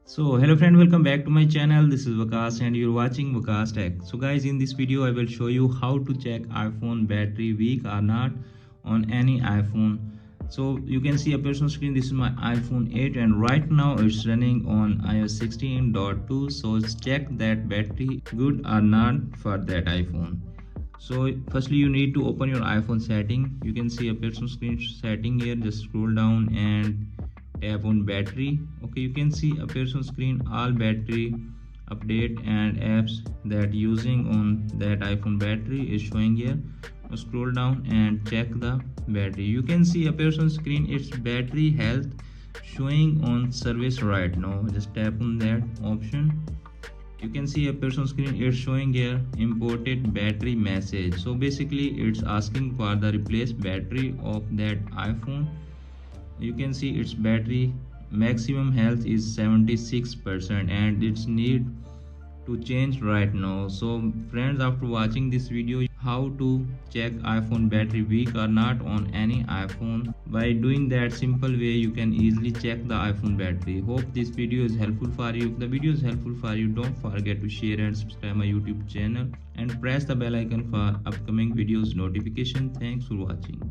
So hello friend, welcome back to my channel. This is Waqas and you're watching Waqastech. So guys, in this video I will show you how to check iPhone battery weak or not on any iPhone. So you can see a personal screen. This is my iPhone 8 and right now it's running on iOS 16.2. So let's check that battery good or not for that iPhone. So firstly you need to open your iPhone setting. You can see a personal screen setting here. Just scroll down and tap on battery. Okay, you can see appears on screen all battery update and apps that using on that iPhone battery is showing here. Now scroll down and check the battery. You can see appears on screen its battery health showing on service right now. Just tap on that option. You can see appears on screen it's showing here imported battery message. So basically it's asking for the replaced battery of that iPhone. You can see its battery maximum health is 76% and it's need to change right now. So friends, after watching this video how to check iPhone battery weak or not on any iPhone, by doing that simple way you can easily check the iPhone battery. Hope this video is helpful for you. If the video is helpful for you, don't forget to share and subscribe my YouTube channel and press the bell icon for upcoming videos notification. Thanks for watching.